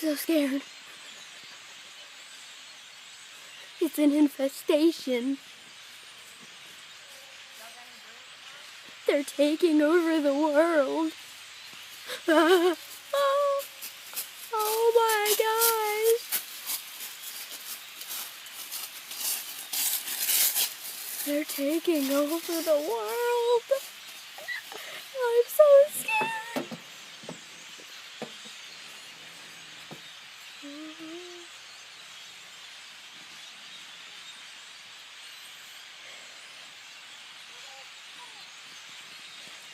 so scared. It's an infestation. They're taking over the world. Oh my gosh. They're taking over the world. I'm so scared.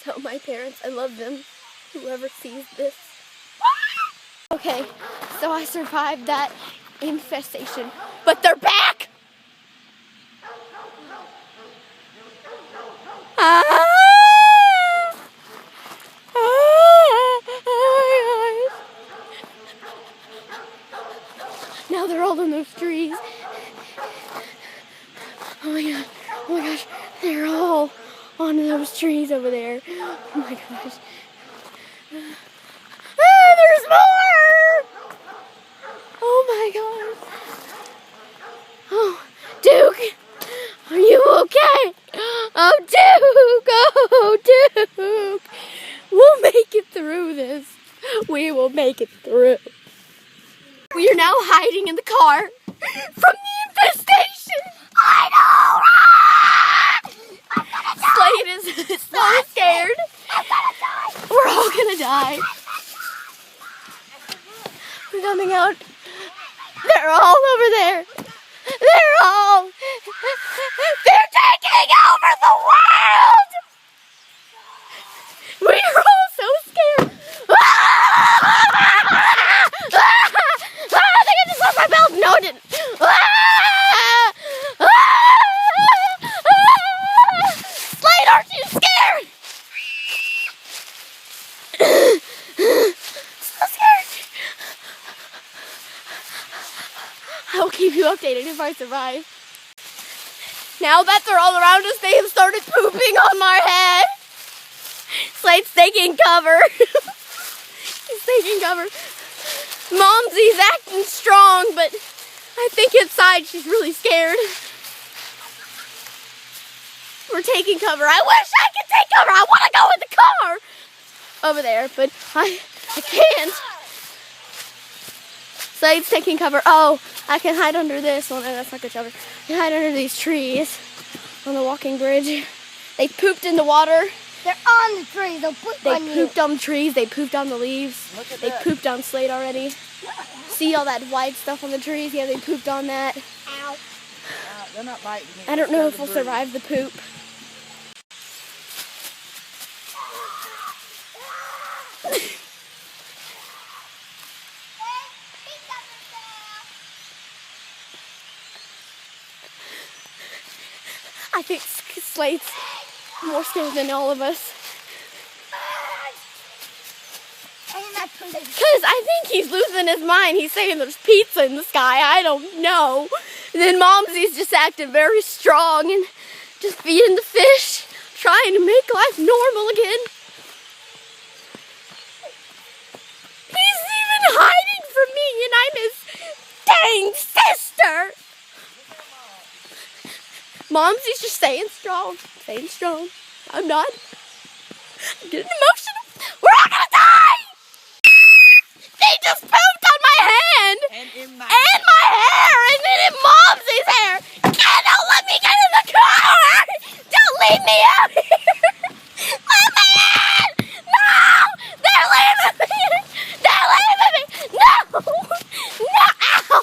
Tell my parents I love them. Whoever sees this. Okay, so I survived that infestation, but they're back! Now they're all in those trees. Oh my god, oh my gosh, they're all on those trees over there. Oh my gosh. There's more! Oh my gosh. Oh, Duke, are you okay? Oh, Duke, oh, Duke. We'll make it through this. We will make it through. We are now hiding in the car from the infestation. I know! Slade is so scared. I'm gonna die. We're all gonna die. We're coming out. They're all over there. They're taking over the world. We're all so scared. I think I just lost my belt. No, I didn't. Slade, aren't you scared? So scared. I will keep you updated if I survive. Now that they're all around us, they have started pooping on my head. Slade's taking cover. He's taking cover. Momsy's acting strong, but I think inside she's really scared. We're taking cover. I wish I could take cover. I want to go in the car over there, but I can't. Slade's taking cover. Oh, I can hide under this. Oh no, that's not good cover. I can hide under these trees on the walking bridge. They pooped in the water. They're on the trees. They'll poop on you. They pooped on the trees. They pooped on the leaves. They pooped on Slade already. See all that white stuff on the trees? Yeah, they pooped on that. Ow. They're not biting me. I don't know if we'll survive the poop. I think Slade's more scared than all of us. Because I think he's losing his mind. He's saying there's pizza in the sky. I don't know. And then Momsy's just acting very strong and just feeding the fish, trying to make life normal again. He's even hiding from me and I'm his dang sister. Momsy's just staying strong. Staying strong. I'm not. I'm getting emotional. We're all gonna die! They just pooped on my hand! And in my hair! And then in Momsy's hair! Don't let me get in the car! Don't leave me out here! Let me in! No! They're leaving me! They're leaving me! No! No! Ow!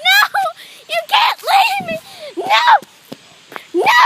No! You can't leave me! No! No!